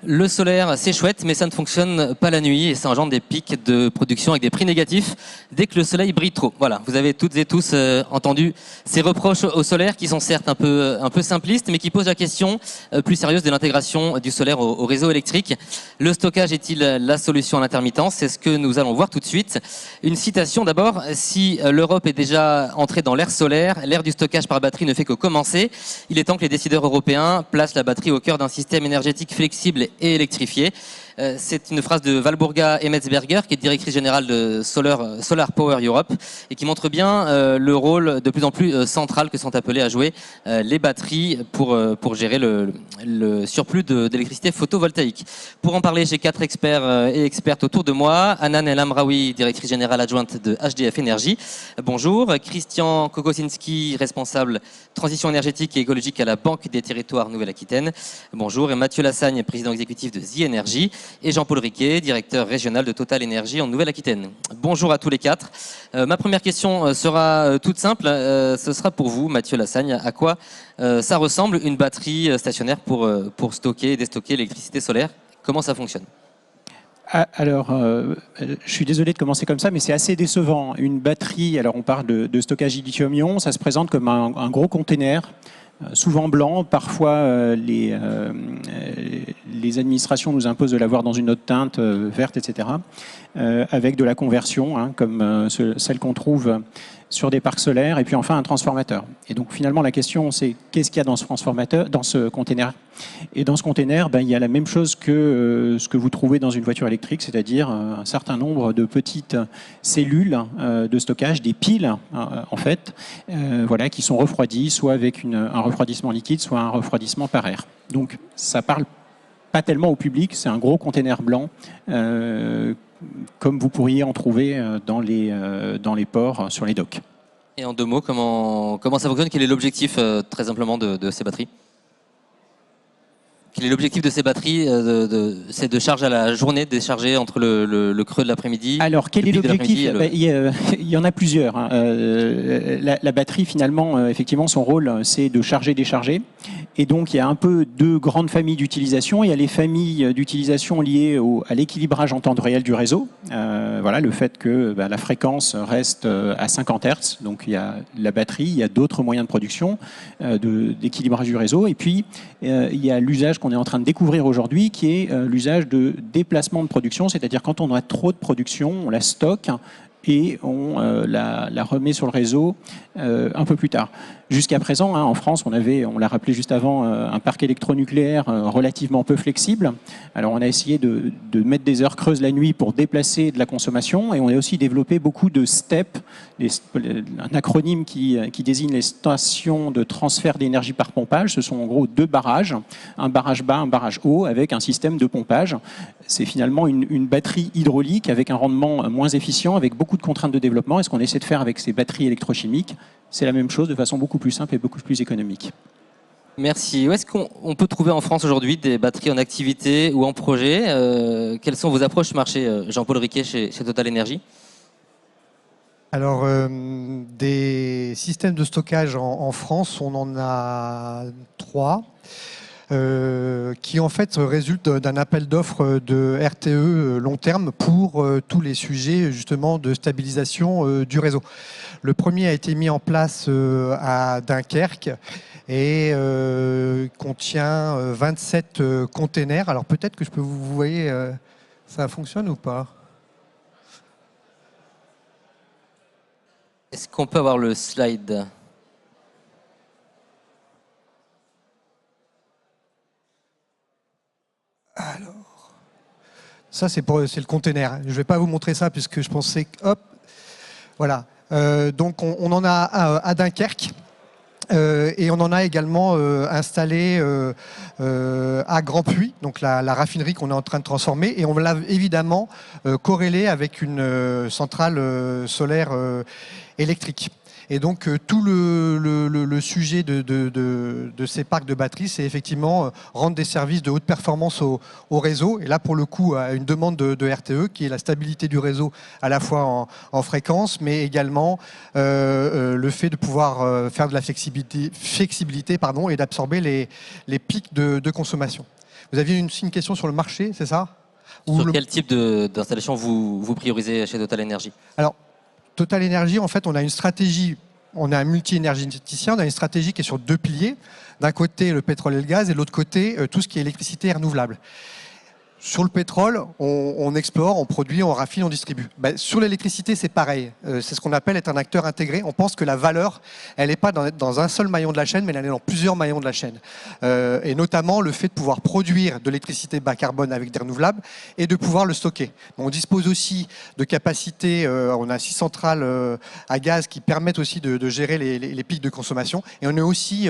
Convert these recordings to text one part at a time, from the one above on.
Le solaire, c'est chouette, mais ça ne fonctionne pas la nuit et ça engendre des pics de production avec des prix négatifs dès que le soleil brille trop. Voilà, vous avez toutes et tous entendu ces reproches au solaire qui sont certes un peu simplistes, mais qui posent la question plus sérieuse de l'intégration du solaire au réseau électrique. Le stockage est-il la solution à l'intermittence? C'est ce que nous allons voir tout de suite. Une citation d'abord. Si l'Europe est déjà entrée dans l'ère solaire, l'ère du stockage par batterie ne fait que commencer. Il est temps que les décideurs européens placent la batterie au cœur d'un système énergétique flexible et électrifié. C'est une phrase de Walburga Emmetsberger, qui est directrice générale de Solar Power Europe, et qui montre bien le rôle de plus en plus central que sont appelées à jouer les batteries pour gérer le surplus d'électricité photovoltaïque. Pour en parler, j'ai 4 experts et expertes autour de moi. Hanan El Amraoui, directrice générale adjointe de HDF Énergie. Bonjour. Christian Kokosinski, responsable transition énergétique et écologique à la Banque des Territoires Nouvelle-Aquitaine. Bonjour. Et Mathieu Lassagne, président exécutif de The Energy. Et Jean-Paul Riquet, directeur régional de Total Énergie en Nouvelle-Aquitaine. Bonjour à tous les 4. Ma première question sera toute simple. Ce sera pour vous, Mathieu Lassagne. À quoi ça ressemble une batterie stationnaire pour stocker et déstocker l'électricité solaire? Comment ça fonctionne? Alors, je suis désolé de commencer comme ça, mais c'est assez décevant. Une batterie, alors on parle de stockage lithium-ion, ça se présente comme un gros container, souvent blanc. Parfois, les administrations nous imposent de l'avoir dans une autre teinte, verte, etc., avec de la conversion, hein, comme celle qu'on trouve sur des parcs solaires, et puis enfin un transformateur. Et donc finalement la question c'est qu'est-ce qu'il y a dans ce transformateur, dans ce container? Et dans ce container, il y a la même chose que ce que vous trouvez dans une voiture électrique, c'est-à-dire un certain nombre de petites cellules de stockage, des piles en fait, voilà, qui sont refroidies, soit avec un refroidissement liquide, soit un refroidissement par air. Donc ça parle pas tellement au public, c'est un gros container blanc comme vous pourriez en trouver dans les ports, sur les docks. Et en 2 mots, comment ça fonctionne? Quel est l'objectif, très simplement, de ces batteries? Quel est l'objectif de ces batteries? C'est de charge à la journée, de décharger entre le creux de l'après-midi? Alors, quel est l'objectif? Il y en a plusieurs. Hein. La batterie, finalement, effectivement, son rôle, c'est de charger, décharger. Et donc, il y a un peu 2 grandes familles d'utilisation. Il y a les familles d'utilisation liées à l'équilibrage en temps réel du réseau. Voilà, le fait que la fréquence reste à 50 Hz. Donc, il y a la batterie, il y a d'autres moyens de production, d'équilibrage du réseau. Et puis, il y a l'usage qu'on est en train de découvrir aujourd'hui, qui est l'usage de déplacement de production. C'est-à-dire, quand on a trop de production, on la stocke et on la remet sur le réseau un peu plus tard. Jusqu'à présent, hein, en France, on l'a rappelé juste avant, un parc électronucléaire relativement peu flexible. Alors on a essayé de mettre des heures creuses la nuit pour déplacer de la consommation, et on a aussi développé beaucoup de STEP, un acronyme qui désigne les stations de transfert d'énergie par pompage. Ce sont en gros 2 barrages, un barrage bas, un barrage haut, avec un système de pompage. C'est finalement une batterie hydraulique avec un rendement moins efficient, avec beaucoup de contraintes de développement. Et ce qu'on essaie de faire avec ces batteries électrochimiques, c'est la même chose de façon beaucoup plus simple et beaucoup plus économique. Merci. Où est-ce qu'on peut trouver en France aujourd'hui des batteries en activité ou en projet? Quelles sont vos approches marché, Jean-Paul Riquet, chez Total Énergie? Alors, des systèmes de stockage en France, on en a 3. Qui en fait résulte d'un appel d'offres de RTE long terme pour tous les sujets justement de stabilisation du réseau. Le premier a été mis en place à Dunkerque et contient 27 containers. Alors peut-être que vous voyez, ça fonctionne ou pas? Est-ce qu'on peut avoir le slide? Alors, ça c'est le container. Je ne vais pas vous montrer ça puisque je pensais que, hop, voilà. Donc on en a à Dunkerque et on en a également installé à Grand Puy, donc la raffinerie qu'on est en train de transformer, et on l'a évidemment corrélé avec une centrale solaire électrique. Et donc tout le sujet de ces parcs de batteries, c'est effectivement rendre des services de haute performance au réseau. Et là, pour le coup, à une demande de RTE, qui est la stabilité du réseau à la fois en fréquence, mais également le fait de pouvoir faire de la flexibilité et d'absorber les pics de consommation. Vous aviez aussi une question sur le marché, c'est ça? Sur quel type d'installation vous priorisez chez Total Energy? Alors, Total Energy, en fait, on a une stratégie, on est un multi-énergéticien, on a une stratégie qui est sur 2 piliers. D'un côté, le pétrole et le gaz, et de l'autre côté, tout ce qui est électricité renouvelable. Sur le pétrole, on explore, on produit, on raffine, on distribue. Sur l'électricité, c'est pareil. C'est ce qu'on appelle être un acteur intégré. On pense que la valeur, elle n'est pas dans un seul maillon de la chaîne, mais elle est dans plusieurs maillons de la chaîne. Et notamment le fait de pouvoir produire de l'électricité bas carbone avec des renouvelables et de pouvoir le stocker. On dispose aussi de capacités, on a 6 centrales à gaz qui permettent aussi de gérer les pics de consommation. Et on est aussi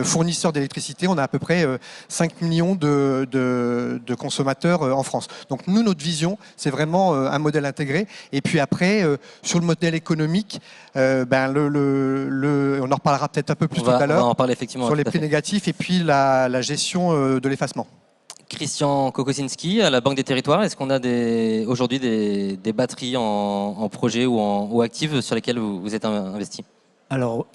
fournisseur d'électricité. On a à peu près 5 millions de consommateurs en France. Donc nous, notre vision, c'est vraiment un modèle intégré. Et puis après, sur le modèle économique, on en reparlera peut-être un peu plus tout à l'heure. On va en parler effectivement. Sur les prix négatifs et puis la gestion de l'effacement. Christian Kokosinski, à la Banque des Territoires, est-ce qu'on a aujourd'hui des batteries en projet ou actives sur lesquelles vous êtes investi? Alors,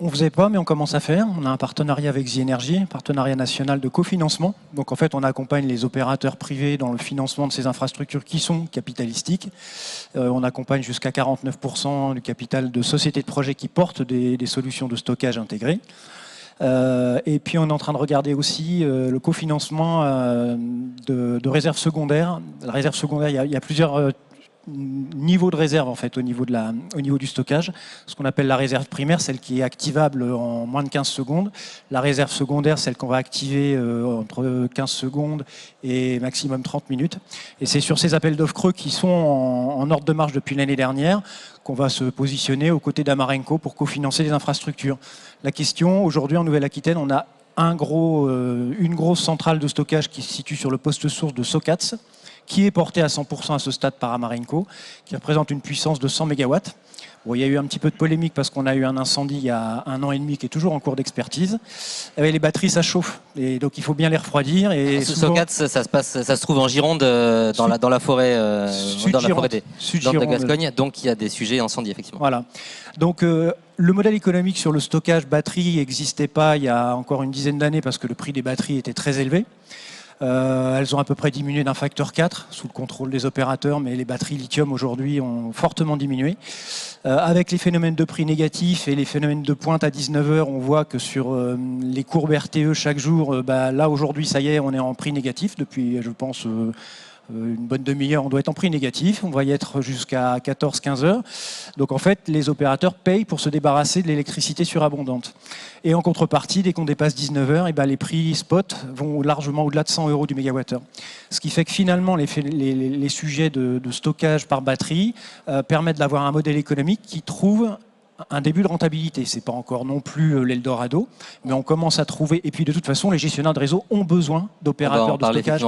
on ne faisait pas, mais on commence à faire. On a un partenariat avec The Energy, un partenariat national de cofinancement. Donc en fait, on accompagne les opérateurs privés dans le financement de ces infrastructures qui sont capitalistiques. On accompagne jusqu'à 49% du capital de sociétés de projets qui portent des solutions de stockage intégrées. Et puis on est en train de regarder aussi le cofinancement de réserves secondaires. La réserve secondaire, il y a plusieurs niveau de réserve en fait au niveau du stockage, ce qu'on appelle la réserve primaire, celle qui est activable en moins de 15 secondes, la réserve secondaire, celle qu'on va activer entre 15 secondes et maximum 30 minutes, et c'est sur ces appels d'offres creux qui sont en ordre de marche depuis l'année dernière qu'on va se positionner aux côtés d'Amarenco pour cofinancer les infrastructures. La question, aujourd'hui en Nouvelle-Aquitaine, on a une grosse centrale de stockage qui se situe sur le poste source de Socats, qui est porté à 100% à ce stade par Amarenco, qui représente une puissance de 100 MW. Bon, il y a eu un petit peu de polémique parce qu'on a eu un incendie il y a 1 an et demi qui est toujours en cours d'expertise. Les batteries, ça chauffe, et donc il faut bien les refroidir. Et Socats, ça se trouve en Gironde, dans la forêt, dans la Gascogne, donc il y a des sujets incendie, effectivement. Voilà. Donc le modèle économique sur le stockage batterie n'existait pas il y a encore une dizaine d'années parce que le prix des batteries était très élevé. Elles ont à peu près diminué d'un facteur 4 sous le contrôle des opérateurs, mais les batteries lithium aujourd'hui ont fortement diminué. Avec les phénomènes de prix négatifs et les phénomènes de pointe à 19h, on voit que sur les courbes RTE chaque jour, là aujourd'hui ça y est, on est en prix négatif depuis, je pense, une bonne demi-heure, on doit être en prix négatif, on va y être jusqu'à 14-15 heures. Donc en fait, les opérateurs payent pour se débarrasser de l'électricité surabondante. Et en contrepartie, dès qu'on dépasse 19 heures, les prix spot vont largement au-delà de 100 € du mégawattheure. Ce qui fait que finalement, les sujets de stockage par batterie permettent d'avoir un modèle économique qui trouve un début de rentabilité. C'est pas encore non plus l'Eldorado, mais on commence à trouver. Et puis de toute façon, les gestionnaires de réseau ont besoin d'opérateurs de stockage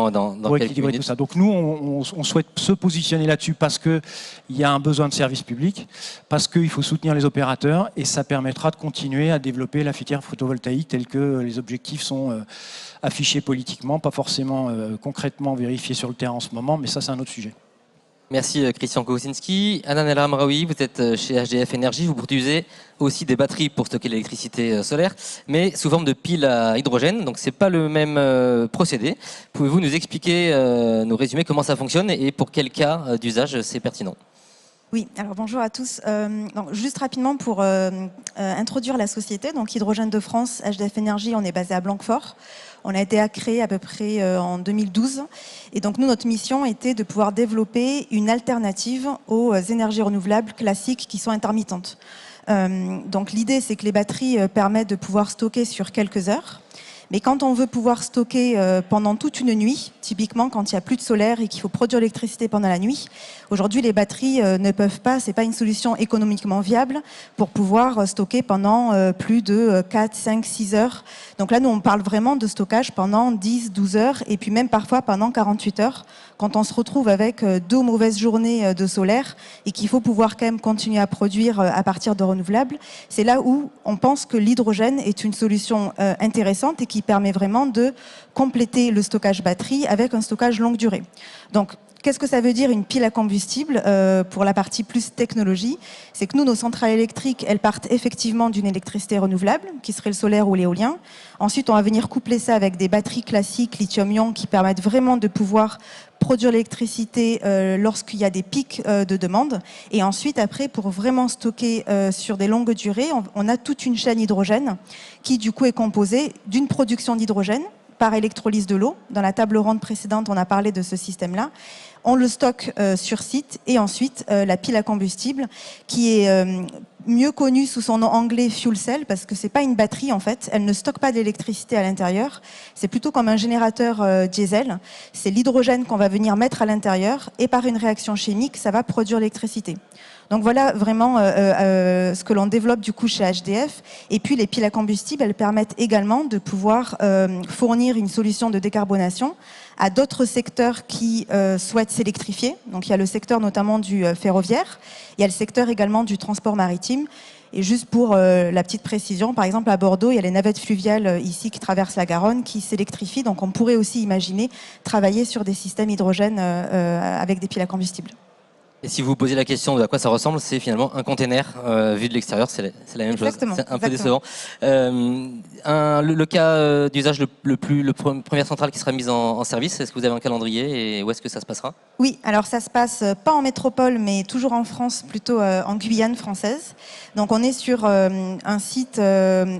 pour équilibrer tout ça. Donc nous, on souhaite se positionner là-dessus parce qu'il y a un besoin de service public, parce qu'il faut soutenir les opérateurs, et ça permettra de continuer à développer la filière photovoltaïque telle que les objectifs sont affichés politiquement, pas forcément concrètement vérifiés sur le terrain en ce moment, mais ça c'est un autre sujet. Merci Christian Kokosinski. Anan El Hamraoui, vous êtes chez HDF Energy, vous produisez aussi des batteries pour stocker l'électricité solaire, mais sous forme de piles à hydrogène, donc c'est pas le même procédé. Pouvez-vous nous expliquer, nous résumer comment ça fonctionne et pour quel cas d'usage c'est pertinent? Oui, alors bonjour à tous. Donc, juste rapidement pour introduire la société, donc Hydrogène de France, HDF Energy, on est basé à Blanquefort. On a été créé à peu près en 2012. Et donc nous, notre mission était de pouvoir développer une alternative aux énergies renouvelables classiques qui sont intermittentes. Donc l'idée, c'est que les batteries permettent de pouvoir stocker sur quelques heures. Mais quand on veut pouvoir stocker pendant toute une nuit, typiquement quand il n'y a plus de solaire et qu'il faut produire l'électricité pendant la nuit, aujourd'hui les batteries ne peuvent pas, c'est pas une solution économiquement viable pour pouvoir stocker pendant plus de 4, 5, 6 heures. Donc là, nous, on parle vraiment de stockage pendant 10, 12 heures et puis même parfois pendant 48 heures quand on se retrouve avec 2 mauvaises journées de solaire et qu'il faut pouvoir quand même continuer à produire à partir de renouvelables. C'est là où on pense que l'hydrogène est une solution intéressante et qui permet vraiment de compléter le stockage batterie avec un stockage longue durée. Donc, qu'est-ce que ça veut dire une pile à combustible pour la partie plus technologie? C'est que nous, nos centrales électriques, elles partent effectivement d'une électricité renouvelable, qui serait le solaire ou l'éolien. Ensuite, on va venir coupler ça avec des batteries classiques lithium-ion qui permettent vraiment de pouvoir produire l'électricité lorsqu'il y a des pics de demande. Et ensuite, après, pour vraiment stocker sur des longues durées, on a toute une chaîne hydrogène qui, du coup, est composée d'une production d'hydrogène par électrolyse de l'eau. Dans la table ronde précédente, on a parlé de ce système-là. On le stocke sur site et ensuite la pile à combustible qui est mieux connue sous son nom anglais fuel cell parce que c'est pas une batterie en fait, elle ne stocke pas d'électricité à l'intérieur, c'est plutôt comme un générateur diesel, c'est l'hydrogène qu'on va venir mettre à l'intérieur et par une réaction chimique, ça va produire l'électricité. Donc voilà vraiment ce que l'on développe du coup chez HDF. Et puis les piles à combustible, elles permettent également de pouvoir fournir une solution de décarbonation à d'autres secteurs qui souhaitent s'électrifier. Donc il y a le secteur notamment du ferroviaire, il y a le secteur également du transport maritime. Et juste pour la petite précision, par exemple à Bordeaux, il y a les navettes fluviales ici qui traversent la Garonne qui s'électrifient. Donc on pourrait aussi imaginer travailler sur des systèmes hydrogène avec des piles à combustible. Et si vous vous posez la question de à quoi ça ressemble, c'est finalement un container vu de l'extérieur, c'est la même chose. C'est un peu décevant. Le cas d'usage première centrale qui sera mise en service, est-ce que vous avez un calendrier et où est-ce que ça se passera? Oui, alors ça se passe pas en métropole, mais toujours en France, plutôt en Guyane française. Donc on est sur un site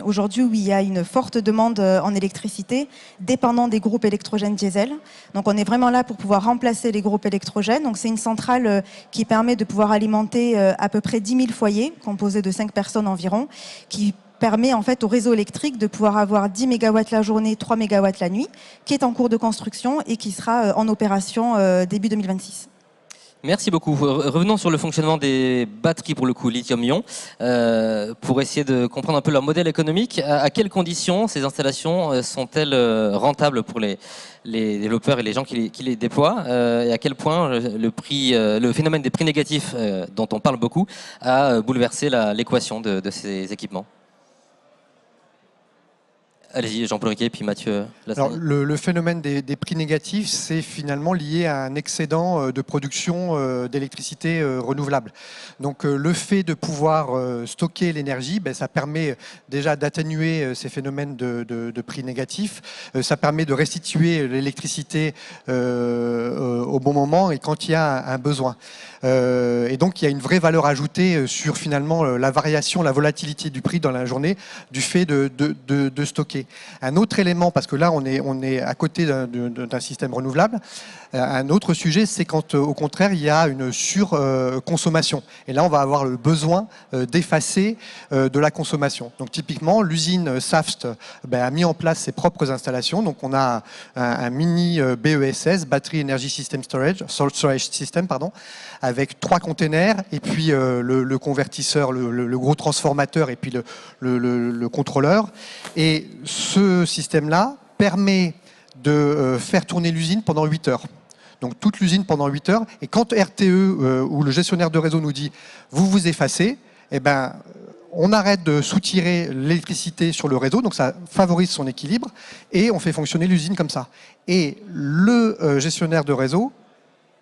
aujourd'hui où il y a une forte demande en électricité, dépendant des groupes électrogènes diesel. Donc on est vraiment là pour pouvoir remplacer les groupes électrogènes. Donc c'est une centrale qui permet de pouvoir alimenter à peu près 10 000 foyers, composés de 5 personnes environ, qui permet en fait au réseau électrique de pouvoir avoir 10 MW la journée, 3 MW la nuit, qui est en cours de construction et qui sera en opération début 2026. Merci beaucoup. Revenons sur le fonctionnement des batteries pour le coup lithium-ion pour essayer de comprendre un peu leur modèle économique. À quelles conditions ces installations sont-elles rentables pour les développeurs et les gens qui les déploient et à quel point le phénomène des prix négatifs dont on parle beaucoup a bouleversé l'équation de ces équipements? Allez-y, Jean-Paul Riquet, puis Mathieu. Alors, le phénomène des prix négatifs, c'est finalement lié à un excédent de production d'électricité renouvelable. Donc, le fait de pouvoir stocker l'énergie, ça permet déjà d'atténuer ces phénomènes de prix négatifs. Ça permet de restituer l'électricité au bon moment et quand il y a un besoin. Et donc, il y a une vraie valeur ajoutée sur finalement la variation, la volatilité du prix dans la journée du fait de stocker. Un autre élément, parce que là, on est à côté d'un système renouvelable, un autre sujet, c'est quand, au contraire, il y a une surconsommation. Et là, on va avoir le besoin d'effacer de la consommation. Donc, typiquement, l'usine Saft a mis en place ses propres installations. Donc, on a un mini BESS, Battery Energy System Storage System, pardon, avec 3 containers et puis le convertisseur, le gros transformateur et puis le contrôleur. Et ce système-là permet de faire tourner l'usine pendant 8 heures. Donc toute l'usine pendant 8 heures. Et quand RTE ou le gestionnaire de réseau nous dit « vous vous effacez », eh ben, on arrête de soutirer l'électricité sur le réseau, donc ça favorise son équilibre, et on fait fonctionner l'usine comme ça. Et le gestionnaire de réseau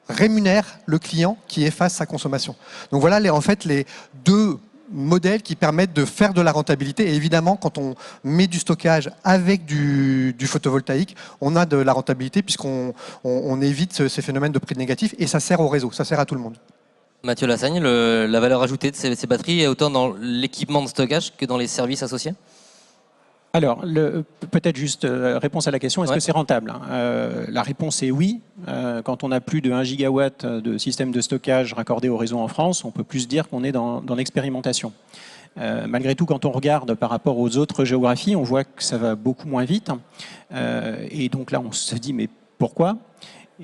rémunère le client qui efface sa consommation. Donc voilà en fait les deux modèles qui permettent de faire de la rentabilité. Et évidemment, quand on met du stockage avec du photovoltaïque, on a de la rentabilité puisqu'on évite ces phénomènes de prix négatifs et ça sert au réseau, ça sert à tout le monde. Mathieu Lassagne, la valeur ajoutée de ces batteries est autant dans l'équipement de stockage que dans les services associés? Alors, peut-être juste réponse à la question, est-ce que c'est rentable? La réponse est oui. Quand on a plus de 1 gigawatt de système de stockage raccordé au réseau en France, on peut plus dire qu'on est dans l'expérimentation. Malgré tout, quand on regarde par rapport aux autres géographies, on voit que ça va beaucoup moins vite. Et donc là, on se dit, mais pourquoi ?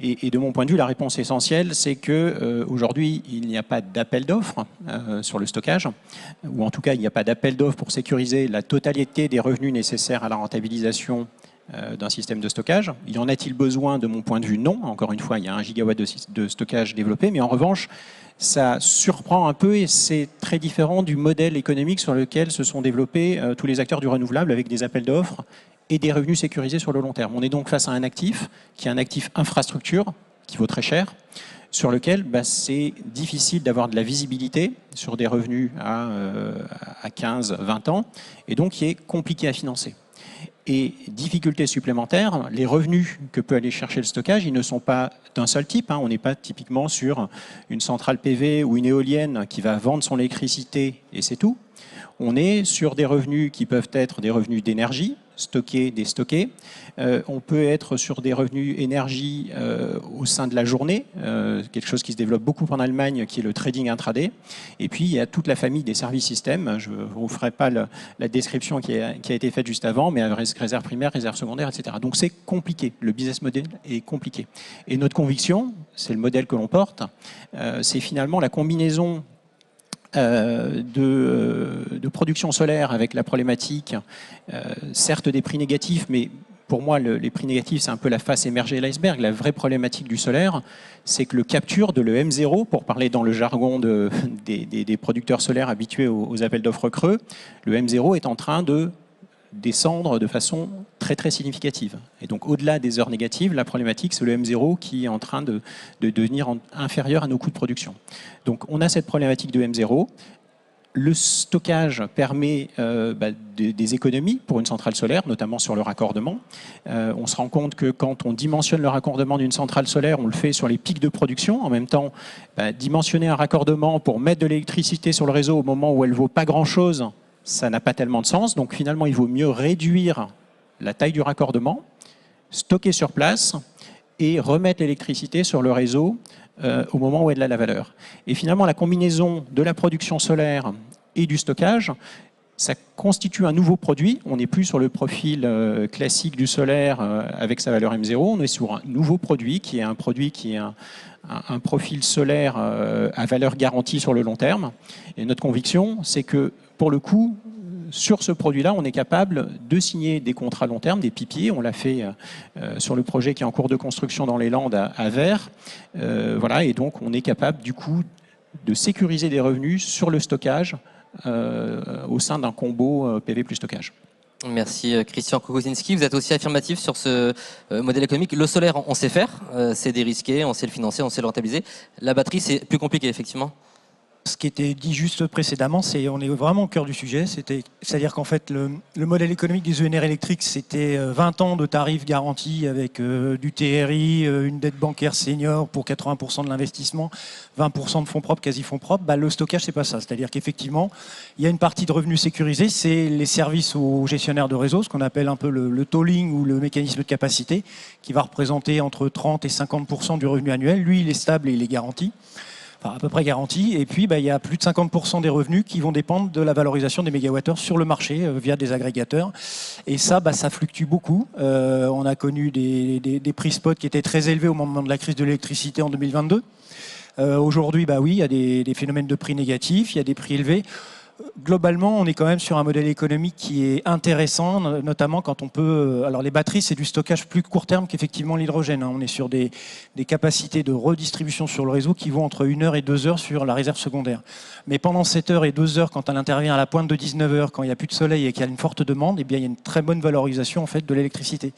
Et de mon point de vue, la réponse essentielle, c'est qu'aujourd'hui, il n'y a pas d'appel d'offres sur le stockage, ou en tout cas, il n'y a pas d'appel d'offres pour sécuriser la totalité des revenus nécessaires à la rentabilisation d'un système de stockage. Y en a-t-il besoin? De mon point de vue, non. Encore une fois, il y a 1 gigawatt de stockage développé, mais en revanche, ça surprend un peu et c'est très différent du modèle économique sur lequel se sont développés tous les acteurs du renouvelable avec des appels d'offres et des revenus sécurisés sur le long terme. On est donc face à un actif qui est un actif infrastructure qui vaut très cher, sur lequel c'est difficile d'avoir de la visibilité sur des revenus à 15, 20 ans, et donc qui est compliqué à financer. Et difficulté supplémentaire, les revenus que peut aller chercher le stockage, ils ne sont pas d'un seul type. On n'est pas typiquement sur une centrale PV ou une éolienne qui va vendre son électricité et c'est tout. On est sur des revenus qui peuvent être des revenus d'énergie, stockés, déstockés. On peut être sur des revenus énergie au sein de la journée, quelque chose qui se développe beaucoup en Allemagne, qui est le trading intraday. Et puis, il y a toute la famille des services systèmes. Je ne vous ferai pas la description qui a été faite juste avant, mais réserve primaire, réserve secondaire, etc. Donc, c'est compliqué. Le business model est compliqué. Et notre conviction, c'est le modèle que l'on porte, c'est finalement la combinaison de production solaire avec la problématique, certes des prix négatifs, mais pour moi, les prix négatifs, c'est un peu la face émergée de l'iceberg. La vraie problématique du solaire, c'est que le capture de le M0, pour parler dans le jargon des producteurs solaires habitués aux appels d'offres creux, le M0 est en train de descendre de façon très très significative. Et donc au-delà des heures négatives, la problématique c'est le M0 qui est en train de devenir inférieur à nos coûts de production. Donc on a cette problématique de M0. Le stockage permet des économies pour une centrale solaire, notamment sur le raccordement. On se rend compte que quand on dimensionne le raccordement d'une centrale solaire, on le fait sur les pics de production. En même temps, dimensionner un raccordement pour mettre de l'électricité sur le réseau au moment où elle ne vaut pas grand-chose, ça n'a pas tellement de sens. Donc finalement, il vaut mieux réduire la taille du raccordement, stocker sur place et remettre l'électricité sur le réseau au moment où elle a la valeur. Et finalement, la combinaison de la production solaire et du stockage, ça constitue un nouveau produit. On n'est plus sur le profil classique du solaire avec sa valeur M0, on est sur un nouveau produit qui est un profil solaire à valeur garantie sur le long terme. Et notre conviction, c'est que pour le coup, sur ce produit-là, on est capable de signer des contrats long terme, des PPA. On l'a fait sur le projet qui est en cours de construction dans les Landes à Vert. Voilà, et donc on est capable du coup de sécuriser des revenus sur le stockage au sein d'un combo PV plus stockage. Merci Christian Kokosinski. Vous êtes aussi affirmatif sur ce modèle économique. Le solaire, on sait faire, c'est dérisqué, on sait le financer, on sait le rentabiliser. La batterie, c'est plus compliqué, effectivement. Ce qui était dit juste précédemment, on est vraiment au cœur du sujet. C'est-à-dire qu'en fait, le modèle économique des ENR électriques, c'était 20 ans de tarifs garantis avec du TRI, une dette bancaire senior pour 80% de l'investissement, 20% de fonds propres, quasi fonds propres. Le stockage, c'est pas ça. C'est-à-dire qu'effectivement, il y a une partie de revenus sécurisés, c'est les services aux gestionnaires de réseau, ce qu'on appelle un peu le tolling ou le mécanisme de capacité, qui va représenter entre 30 et 50% du revenu annuel. Lui, il est stable et il est garanti. Enfin, à peu près garanti. Et puis, il y a plus de 50% des revenus qui vont dépendre de la valorisation des mégawattheures sur le marché via des agrégateurs. Et ça, ça fluctue beaucoup. On a connu des prix spot qui étaient très élevés au moment de la crise de l'électricité en 2022. Aujourd'hui, oui, il y a des phénomènes de prix négatifs, il y a des prix élevés. Globalement, on est quand même sur un modèle économique qui est intéressant, notamment quand on peut... Alors les batteries, c'est du stockage plus court terme qu'effectivement l'hydrogène. On est sur des capacités de redistribution sur le réseau qui vont entre 1 heure et 2 heures sur la réserve secondaire. Mais pendant 7 heures et 2 heures, quand elle intervient à la pointe de 19 heures, quand il n'y a plus de soleil et qu'il y a une forte demande, il y a une très bonne valorisation en fait, de l'électricité.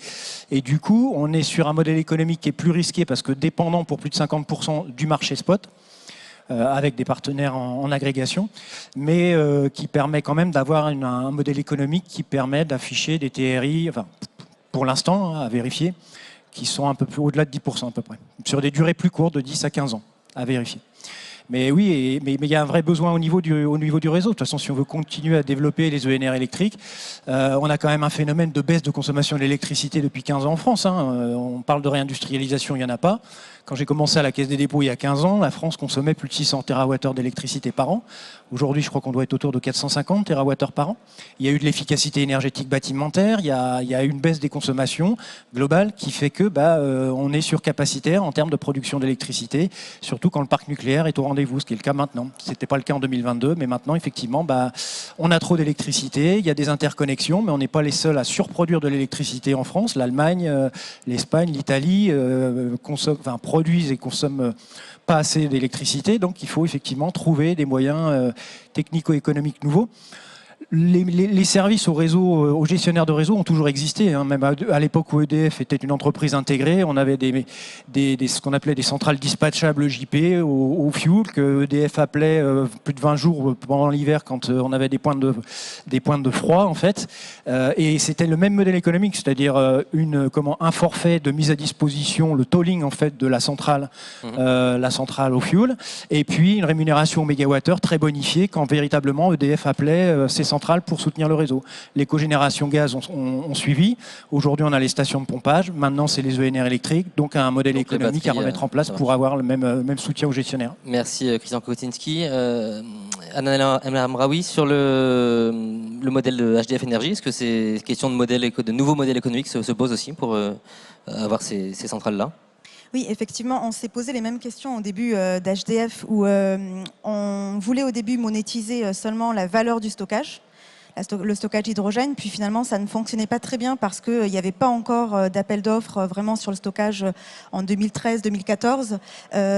Et du coup, on est sur un modèle économique qui est plus risqué parce que dépendant pour plus de 50% du marché spot, avec des partenaires en agrégation, mais qui permet quand même d'avoir un modèle économique qui permet d'afficher des TRI, enfin, pour l'instant, à vérifier, qui sont un peu plus au-delà de 10% à peu près, sur des durées plus courtes de 10 à 15 ans, à vérifier. Mais oui, mais il y a un vrai besoin au niveau du réseau. De toute façon, si on veut continuer à développer les ENR électriques, on a quand même un phénomène de baisse de consommation de l'électricité depuis 15 ans en France. On parle de réindustrialisation, il n'y en a pas. Quand j'ai commencé à la Caisse des dépôts il y a 15 ans, la France consommait plus de 600 TWh d'électricité par an. Aujourd'hui, je crois qu'on doit être autour de 450 TWh par an. Il y a eu de l'efficacité énergétique bâtimentaire, il y a eu une baisse des consommations globales qui fait que on est surcapacitaire en termes de production d'électricité, surtout quand le parc nucléaire est au rendez-vous, ce qui est le cas maintenant. Ce n'était pas le cas en 2022, mais maintenant, effectivement, on a trop d'électricité, il y a des interconnexions, mais on n'est pas les seuls à surproduire de l'électricité en France. L'Allemagne, l'Espagne, l'Italie produisent et consomment pas assez d'électricité, donc il faut effectivement trouver des moyens technico-économiques nouveaux. Les services au réseau, aux gestionnaires de réseau ont toujours existé. Hein. Même à l'époque où EDF était une entreprise intégrée, on avait ce qu'on appelait des centrales dispatchables JP au fuel que EDF appelait plus de 20 jours pendant l'hiver quand on avait des pointes de froid en fait. Et c'était le même modèle économique, c'est-à-dire un forfait de mise à disposition, le tolling en fait de la centrale au fuel, et puis une rémunération au mégawattheure très bonifiée quand véritablement EDF appelait ces centrales pour soutenir le réseau. Les cogénérations gaz ont suivi. Aujourd'hui, on a les stations de pompage. Maintenant, c'est les ENR électriques. Donc, un modèle économique à remettre en place pour avoir le même soutien aux gestionnaires. Merci, Christian Kokotinski. Anna Amraoui, sur le modèle de HDF Énergie, est-ce que ces questions de nouveaux modèles économiques se posent aussi pour avoir ces centrales-là ? Oui, effectivement, on s'est posé les mêmes questions au début d'HDF où on voulait au début monétiser seulement la valeur du stockage. Le stockage d'hydrogène, puis finalement ça ne fonctionnait pas très bien parce qu'il n'y avait pas encore d'appel d'offres vraiment sur le stockage en 2013-2014.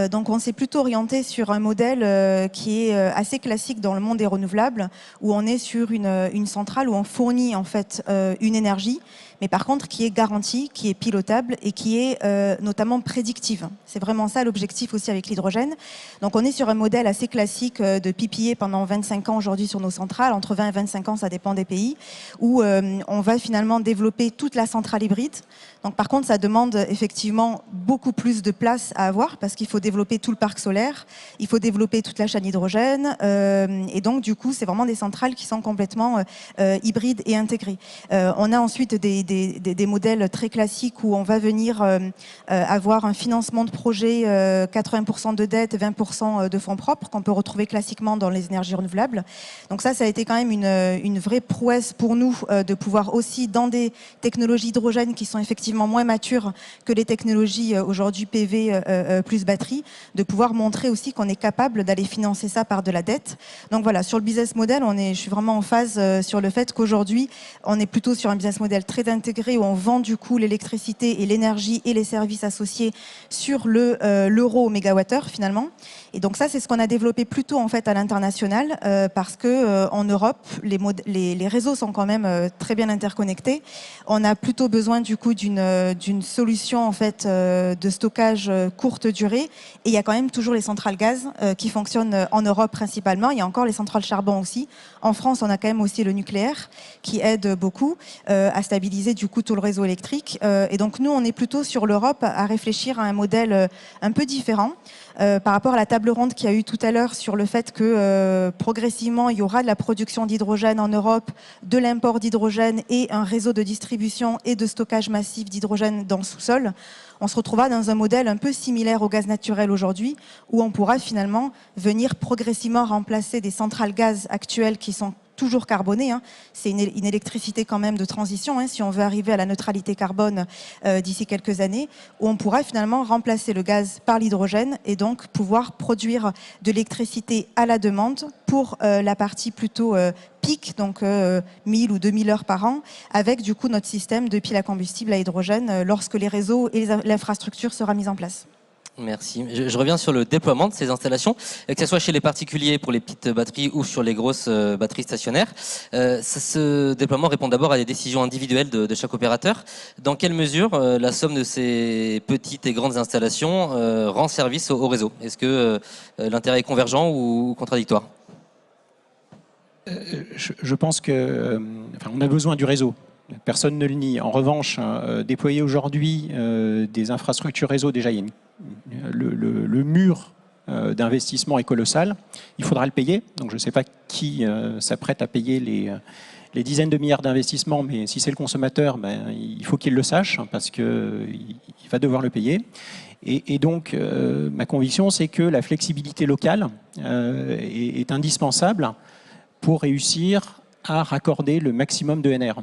Donc on s'est plutôt orienté sur un modèle qui est assez classique dans le monde des renouvelables, où on est sur une centrale où on fournit en fait une énergie, mais par contre qui est garantie, qui est pilotable et qui est notamment prédictive. C'est vraiment ça l'objectif aussi avec l'hydrogène. Donc on est sur un modèle assez classique de PPA pendant 25 ans aujourd'hui sur nos centrales, entre 20 et 25 ans, ça dépend des pays, où on va finalement développer toute la centrale hybride. Donc par contre, ça demande effectivement beaucoup plus de place à avoir parce qu'il faut développer tout le parc solaire, il faut développer toute la chaîne hydrogène, et donc du coup, c'est vraiment des centrales qui sont complètement hybrides et intégrées. On a ensuite des modèles très classiques où on va venir avoir un financement de projet, 80% de dette, 20% de fonds propres, qu'on peut retrouver classiquement dans les énergies renouvelables. Donc ça a été quand même une vraie prouesse pour nous de pouvoir aussi, dans des technologies hydrogène qui sont effectivement moins matures que les technologies aujourd'hui PV plus batterie, de pouvoir montrer aussi qu'on est capable d'aller financer ça par de la dette. Donc voilà, sur le business model, je suis vraiment en phase sur le fait qu'aujourd'hui, on est plutôt sur un business model très intégré où on vend du coup l'électricité et l'énergie et les services associés sur l'euro au mégawattheure finalement. Et donc ça, c'est ce qu'on a développé plutôt en fait à l'international parce que en Europe, les réseaux sont quand même très bien interconnectés. On a plutôt besoin du coup d'une solution en fait de stockage courte durée. Et il y a quand même toujours les centrales gaz qui fonctionnent en Europe principalement. Il y a encore les centrales charbon aussi. En France, on a quand même aussi le nucléaire qui aide beaucoup à stabiliser du coup tout le réseau électrique. Et donc nous, on est plutôt sur l'Europe à réfléchir à un modèle un peu différent. Par rapport à la table ronde qu'il y a eu tout à l'heure sur le fait que progressivement il y aura de la production d'hydrogène en Europe, de l'import d'hydrogène et un réseau de distribution et de stockage massif d'hydrogène dans le sous-sol, on se retrouvera dans un modèle un peu similaire au gaz naturel aujourd'hui, où on pourra finalement venir progressivement remplacer des centrales gaz actuelles qui sont toujours carbonées. C'est une électricité quand même de transition, si on veut arriver à la neutralité carbone d'ici quelques années, où on pourra finalement remplacer le gaz par l'hydrogène et donc pouvoir produire de l'électricité à la demande pour la partie plutôt pic, donc 1000 ou 2000 heures par an, avec du coup notre système de pile à combustible à hydrogène lorsque les réseaux et l'infrastructure sera mise en place. Merci. Je reviens sur le déploiement de ces installations, que ce soit chez les particuliers pour les petites batteries ou sur les grosses batteries stationnaires. Ce déploiement répond d'abord à des décisions individuelles de chaque opérateur. Dans quelle mesure la somme de ces petites et grandes installations rend service au réseau ? Est-ce que l'intérêt est convergent ou contradictoire ? Je pense que, on a besoin du réseau. Personne ne le nie. En revanche, déployer aujourd'hui des infrastructures réseau, déjà il y a le mur d'investissement est colossal. Il faudra le payer. Donc je ne sais pas qui s'apprête à payer les dizaines de milliards d'investissements, mais si c'est le consommateur, il faut qu'il le sache parce qu'il va devoir le payer. Et donc ma conviction, c'est que la flexibilité locale est indispensable pour réussir à raccorder le maximum de NR.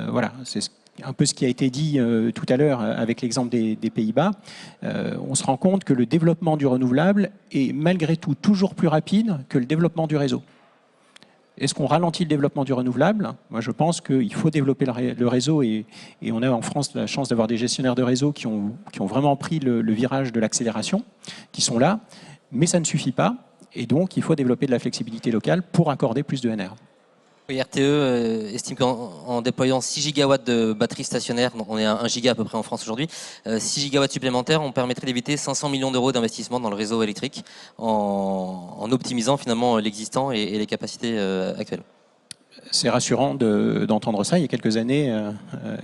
Voilà, c'est un peu ce qui a été dit tout à l'heure avec l'exemple des Pays-Bas. On se rend compte que le développement du renouvelable est malgré tout toujours plus rapide que le développement du réseau. Est-ce qu'on ralentit le développement du renouvelable ? Moi, je pense qu'il faut développer le réseau et on a en France la chance d'avoir des gestionnaires de réseau qui ont vraiment pris le virage de l'accélération, qui sont là, mais ça ne suffit pas. Et donc, il faut développer de la flexibilité locale pour accorder plus de NR. Oui, RTE estime qu'en déployant 6 gigawatts de batteries stationnaires, donc on est à 1 giga à peu près en France aujourd'hui, 6 gigawatts supplémentaires, on permettrait d'éviter 500 millions d'euros d'investissement dans le réseau électrique en optimisant finalement l'existant et les capacités actuelles. C'est rassurant d'entendre ça. Il y a quelques années,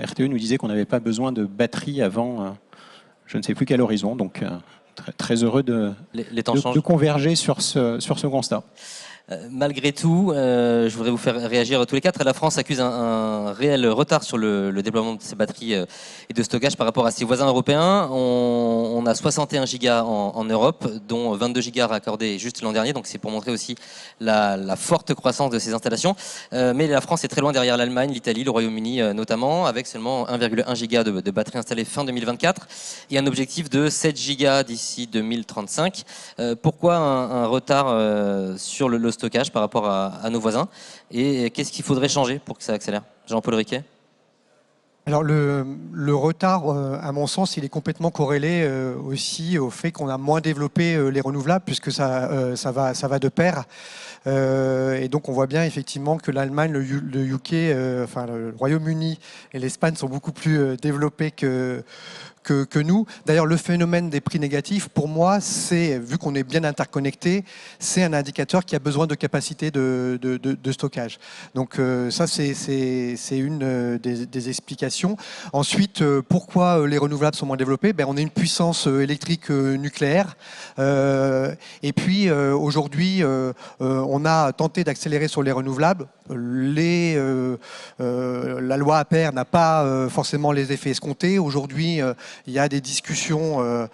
RTE nous disait qu'on n'avait pas besoin de batteries avant je ne sais plus quel horizon. Donc très heureux de converger sur ce constat. Malgré tout, je voudrais vous faire réagir tous les quatre. La France accuse un réel retard sur le déploiement de ses batteries et de stockage par rapport à ses voisins européens. On a 61 gigas en Europe, dont 22 gigas raccordés juste l'an dernier. Donc c'est pour montrer aussi la forte croissance de ces installations. Mais la France est très loin derrière l'Allemagne, l'Italie, le Royaume-Uni notamment, avec seulement 1,1 giga de batteries installées fin 2024 et un objectif de 7 gigas d'ici 2035. Pourquoi un retard sur le stockage par rapport à nos voisins et qu'est-ce qu'il faudrait changer pour que ça accélère? Jean-Paul Riquet. Alors le retard, à mon sens, il est complètement corrélé aussi au fait qu'on a moins développé les renouvelables puisque ça va de pair. Et donc on voit bien effectivement que l'Allemagne, le UK, enfin le Royaume-Uni et l'Espagne sont beaucoup plus développés que nous. D'ailleurs, le phénomène des prix négatifs, pour moi, c'est, vu qu'on est bien interconnecté, c'est un indicateur qui a besoin de capacité de stockage. Donc ça, c'est une des explications. Ensuite, pourquoi les renouvelables sont moins développés? On a une puissance électrique nucléaire. Et puis, aujourd'hui, on a tenté d'accélérer sur les renouvelables. La loi APR n'a pas forcément les effets escomptés. Aujourd'hui, il y a des discussions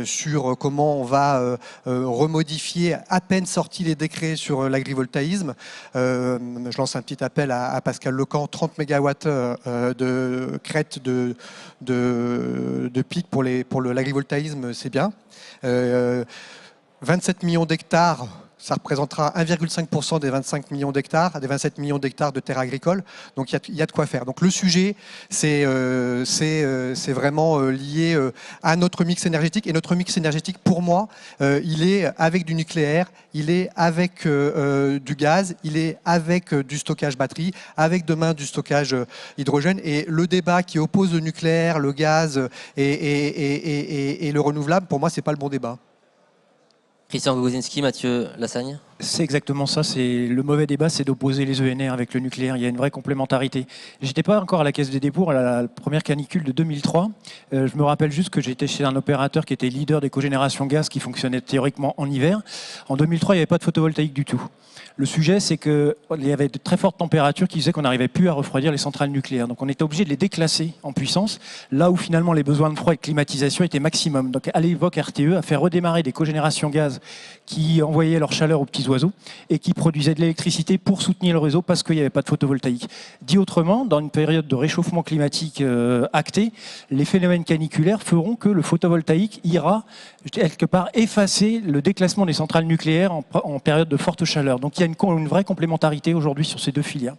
sur comment on va remodifier, à peine sortis les décrets sur l'agrivoltaïsme. Je lance un petit appel à Pascal Lecan, 30 MW de crête de pic pour l'agrivoltaïsme, c'est bien. 27 millions d'hectares. Ça représentera 1,5% des 25 millions d'hectares, des 27 millions d'hectares de terres agricoles. Donc il y a de quoi faire. Donc le sujet, c'est vraiment lié à notre mix énergétique. Et notre mix énergétique, pour moi, il est avec du nucléaire, il est avec du gaz, il est avec du stockage batterie, avec demain du stockage hydrogène. Et le débat qui oppose le nucléaire, le gaz et le renouvelable, pour moi, c'est pas le bon débat. Christian Gogozinski, Mathieu Lassagne. C'est exactement ça. Le mauvais débat, c'est d'opposer les ENR avec le nucléaire. Il y a une vraie complémentarité. J'étais pas encore à la Caisse des dépôts à la première canicule de 2003. Je me rappelle juste que j'étais chez un opérateur qui était leader des cogénérations gaz qui fonctionnait théoriquement en hiver. En 2003, il n'y avait pas de photovoltaïque du tout. Le sujet, c'est qu'il y avait de très fortes températures qui faisaient qu'on n'arrivait plus à refroidir les centrales nucléaires. Donc on était obligé de les déclasser en puissance, là où finalement les besoins de froid et de climatisation étaient maximum. Donc à l'époque, RTE a fait redémarrer des cogénérations gaz qui envoyaient leur chaleur aux petits oiseaux et qui produisaient de l'électricité pour soutenir le réseau parce qu'il n'y avait pas de photovoltaïque. Dit autrement, dans une période de réchauffement climatique acté, les phénomènes caniculaires feront que le photovoltaïque ira quelque part effacer le déclassement des centrales nucléaires en période de forte chaleur. Donc il y a une vraie complémentarité aujourd'hui sur ces deux filières.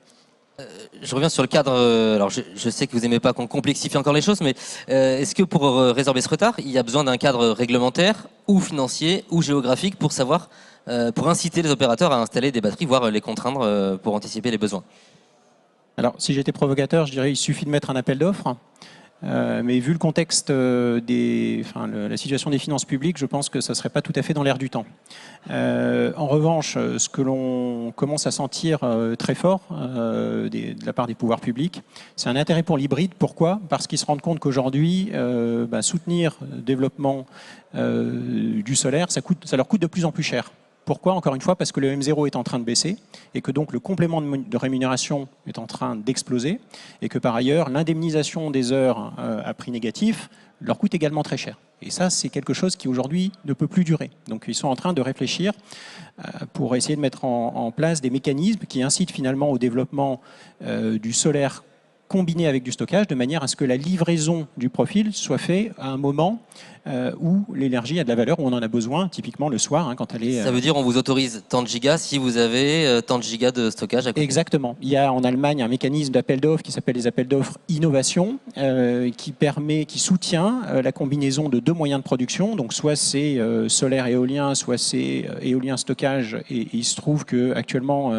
Je reviens sur le cadre. Alors je sais que vous n'aimez pas qu'on complexifie encore les choses, mais est-ce que pour résorber ce retard, il y a besoin d'un cadre réglementaire ou financier ou géographique pour savoir, pour inciter les opérateurs à installer des batteries, voire les contraindre pour anticiper les besoins? Alors, si j'étais provocateur, je dirais qu'il suffit de mettre un appel d'offres. Mais vu le contexte la situation des finances publiques, je pense que ça ne serait pas tout à fait dans l'air du temps. En revanche, ce que l'on commence à sentir très fort de la part des pouvoirs publics, c'est un intérêt pour l'hybride. Pourquoi? Parce qu'ils se rendent compte qu'aujourd'hui, soutenir le développement du solaire, ça leur coûte de plus en plus cher. Pourquoi? Encore une fois, parce que le M0 est en train de baisser et que donc le complément de rémunération est en train d'exploser et que par ailleurs, l'indemnisation des heures à prix négatif leur coûte également très cher. Et ça, c'est quelque chose qui aujourd'hui ne peut plus durer. Donc ils sont en train de réfléchir pour essayer de mettre en place des mécanismes qui incitent finalement au développement du solaire combiné avec du stockage, de manière à ce que la livraison du profil soit faite à un moment où l'énergie a de la valeur, où on en a besoin, typiquement le soir, hein, quand elle est... Ça veut dire on vous autorise tant de gigas si vous avez tant de gigas de stockage à côté. Exactement. Il y a en Allemagne un mécanisme d'appel d'offres qui s'appelle les appels d'offres innovation, qui soutient la combinaison de deux moyens de production. Donc soit c'est solaire éolien, soit c'est éolien stockage. Et il se trouve qu'actuellement,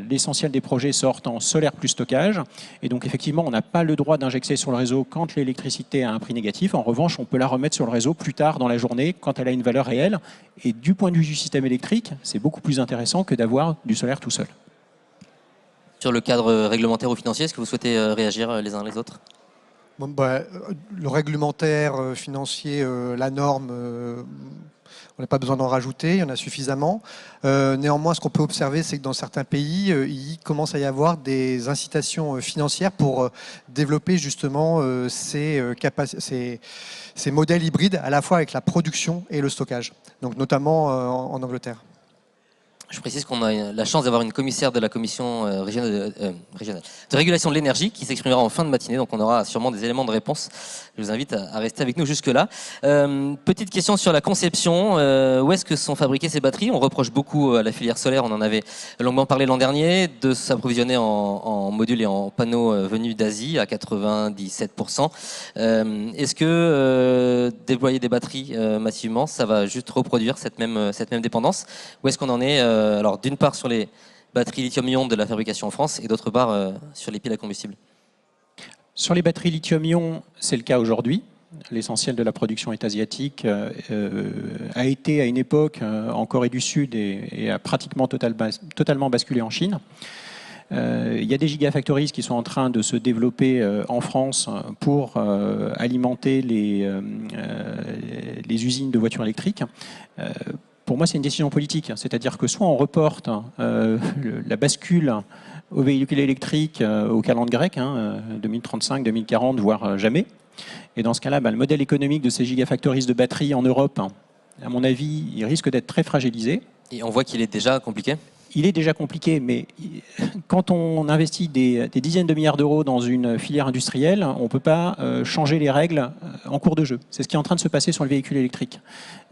l'essentiel des projets sortent en solaire plus stockage. Et donc effectivement, on n'a pas le droit d'injecter sur le réseau quand l'électricité a un prix négatif. En revanche, on peut la remettre sur le réseau plus tard dans la journée quand elle a une valeur réelle. Et du point de vue du système électrique, c'est beaucoup plus intéressant que d'avoir du solaire tout seul. Sur le cadre réglementaire ou financier, est-ce que vous souhaitez réagir les uns les autres? Le réglementaire, financier, la norme, on n'a pas besoin d'en rajouter, il y en a suffisamment. Néanmoins, ce qu'on peut observer, c'est que dans certains pays, il commence à y avoir des incitations financières pour développer justement ces modèles hybrides, à la fois avec la production et le stockage, donc notamment en Angleterre. Je précise qu'on a la chance d'avoir une commissaire de la commission régionale de régulation de l'énergie qui s'exprimera en fin de matinée, donc on aura sûrement des éléments de réponse. Je vous invite à rester avec nous jusque-là. Petite question sur la conception. Où est-ce que sont fabriquées ces batteries? On reproche beaucoup à la filière solaire, on en avait longuement parlé l'an dernier, de s'approvisionner en modules et en panneaux venus d'Asie à 97%. Est-ce que déployer des batteries massivement, ça va juste reproduire cette même dépendance? Où est-ce qu'on en est alors d'une part sur les batteries lithium-ion de la fabrication en France et d'autre part sur les piles à combustible? Sur les batteries lithium-ion, c'est le cas aujourd'hui. L'essentiel de la production est asiatique, a été à une époque en Corée du Sud et a pratiquement totalement basculé en Chine. Il y a des gigafactories qui sont en train de se développer en France pour alimenter les usines de voitures électriques. Pour moi, c'est une décision politique, c'est-à-dire que soit on reporte la bascule au véhicule électrique au calendrier grec, 2035, 2040, voire jamais. Et dans ce cas-là, le modèle économique de ces gigafactories de batteries en Europe, à mon avis, il risque d'être très fragilisé. Et on voit qu'il est déjà compliqué? Il est déjà compliqué, mais quand on investit des dizaines de milliards d'euros dans une filière industrielle, on ne peut pas changer les règles en cours de jeu. C'est ce qui est en train de se passer sur le véhicule électrique.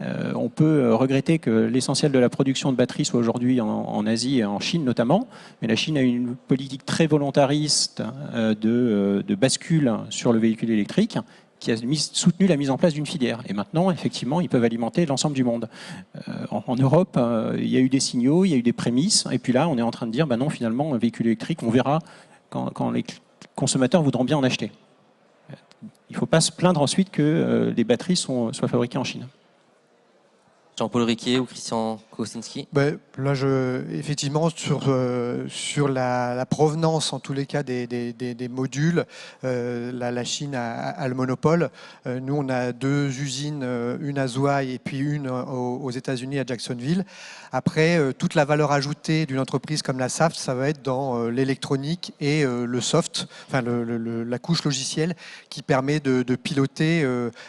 On peut regretter que l'essentiel de la production de batteries soit aujourd'hui en Asie et en Chine notamment, mais la Chine a une politique très volontariste de bascule sur le véhicule électrique, qui a soutenu la mise en place d'une filière. Et maintenant, effectivement, ils peuvent alimenter l'ensemble du monde. En Europe, il y a eu des signaux, il y a eu des prémices, et puis là, on est en train de dire, non, finalement, un véhicule électrique, on verra quand les consommateurs voudront bien en acheter. Il ne faut pas se plaindre ensuite que les batteries soient fabriquées en Chine. Jean-Paul Riquier ou Christian Kosinski? Là, effectivement, sur la provenance, en tous les cas, des modules, la Chine a le monopole. Nous, on a deux usines, une à Zhuhai et puis une aux États-Unis, à Jacksonville. Après, toute la valeur ajoutée d'une entreprise comme la Saft, ça va être dans l'électronique et le soft, enfin la couche logicielle qui permet de piloter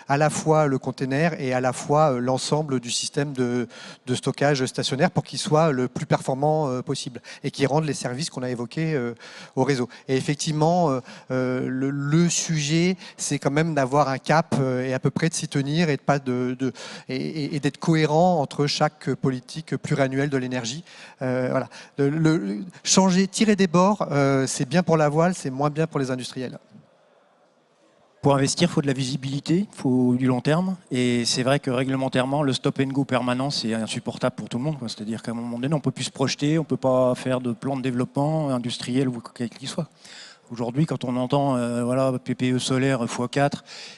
à la fois le container et à la fois l'ensemble du système de stockage stationnaire pour qu'il soit le plus performant possible et qui rende les services qu'on a évoqués au réseau. Et effectivement, le sujet, c'est quand même d'avoir un cap et à peu près de s'y tenir et et d'être cohérent entre chaque politique pluriannuelle de l'énergie. Voilà. Tirer des bords, c'est bien pour la voile, c'est moins bien pour les industriels. Pour investir, il faut de la visibilité, il faut du long terme. Et c'est vrai que réglementairement, le stop and go permanent, c'est insupportable pour tout le monde. C'est-à-dire qu'à un moment donné, on ne peut plus se projeter, on ne peut pas faire de plan de développement industriel ou quel qu'il soit. Aujourd'hui, quand on entend PPE solaire x4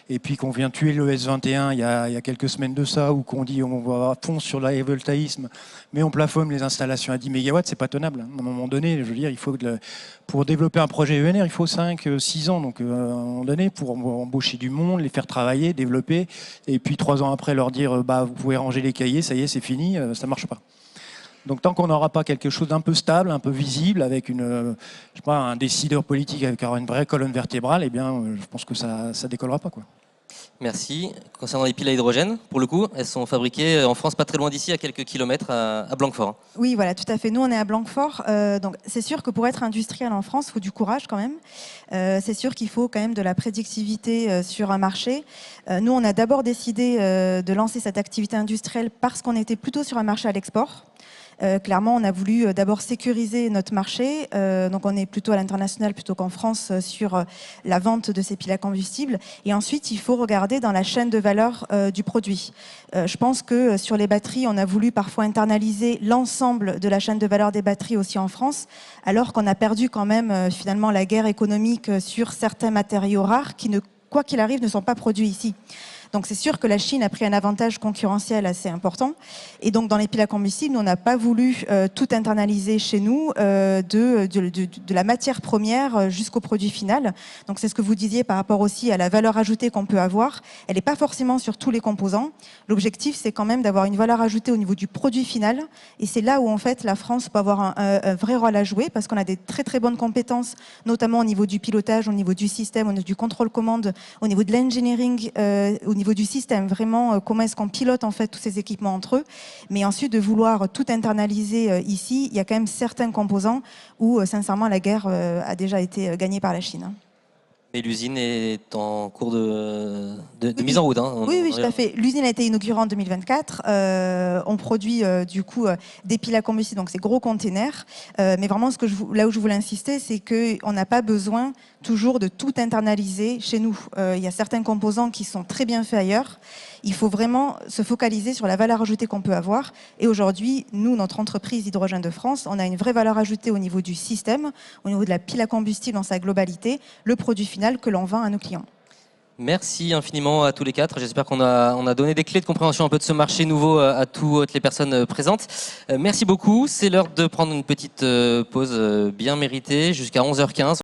et puis qu'on vient tuer le S21 il y a quelques semaines de ça, ou qu'on dit on va à fond sur l'agrivoltaïsme, mais on plafonne les installations à 10 MW, c'est pas tenable. À un moment donné, je veux dire, il faut pour développer un projet ENR, il faut 5-6 ans. Donc à un moment donné, pour embaucher du monde, les faire travailler, développer, et puis 3 ans après leur dire vous pouvez ranger les cahiers, ça y est, c'est fini, ça marche pas. Donc tant qu'on n'aura pas quelque chose d'un peu stable, un peu visible, avec un décideur politique avec une vraie colonne vertébrale, je pense que ça décollera pas, quoi. Merci. Concernant les piles à hydrogène, pour le coup, elles sont fabriquées en France, pas très loin d'ici, à quelques kilomètres, à Blanquefort. Oui, voilà, tout à fait. Nous, on est à Blanquefort. Donc, c'est sûr que pour être industriel en France, il faut du courage quand même. C'est sûr qu'il faut quand même de la prédictivité sur un marché. Nous, on a d'abord décidé de lancer cette activité industrielle parce qu'on était plutôt sur un marché à l'export. Clairement, on a voulu d'abord sécuriser notre marché. Donc, on est plutôt à l'international plutôt qu'en France sur la vente de ces piles à combustible. Et ensuite, il faut regarder dans la chaîne de valeur du produit. Je pense que sur les batteries, on a voulu parfois internaliser l'ensemble de la chaîne de valeur des batteries aussi en France, alors qu'on a perdu quand même finalement la guerre économique sur certains matériaux rares qui, quoi qu'il arrive, ne sont pas produits ici. Donc c'est sûr que la Chine a pris un avantage concurrentiel assez important. Et donc dans les piles à combustible, nous, on n'a pas voulu tout internaliser chez nous de la matière première jusqu'au produit final. Donc c'est ce que vous disiez par rapport aussi à la valeur ajoutée qu'on peut avoir. Elle n'est pas forcément sur tous les composants. L'objectif, c'est quand même d'avoir une valeur ajoutée au niveau du produit final. Et c'est là où en fait la France peut avoir un vrai rôle à jouer parce qu'on a des très très bonnes compétences, notamment au niveau du pilotage, au niveau du système, au niveau du contrôle-commande, au niveau de l'engineering, au niveau du système, vraiment comment est-ce qu'on pilote en fait tous ces équipements entre eux, mais ensuite de vouloir tout internaliser ici, il y a quand même certains composants où sincèrement la guerre a déjà été gagnée par la Chine. Mais l'usine est en cours de mise en route. Oui, tout à fait. L'usine a été inaugurée en 2024. On produit du coup des piles à combustible, donc c'est gros containers. Mais vraiment, là où je voulais insister, c'est qu'on n'a pas besoin toujours de tout internaliser chez nous. Il y a certains composants qui sont très bien faits ailleurs. Il faut vraiment se focaliser sur la valeur ajoutée qu'on peut avoir. Et aujourd'hui, nous, notre entreprise Hydrogène de France, on a une vraie valeur ajoutée au niveau du système, au niveau de la pile à combustible dans sa globalité, le produit final que l'on vend à nos clients. Merci infiniment à tous les quatre. J'espère qu'on a donné des clés de compréhension un peu de ce marché nouveau à toutes les personnes présentes. Merci beaucoup. C'est l'heure de prendre une petite pause bien méritée jusqu'à 11h15.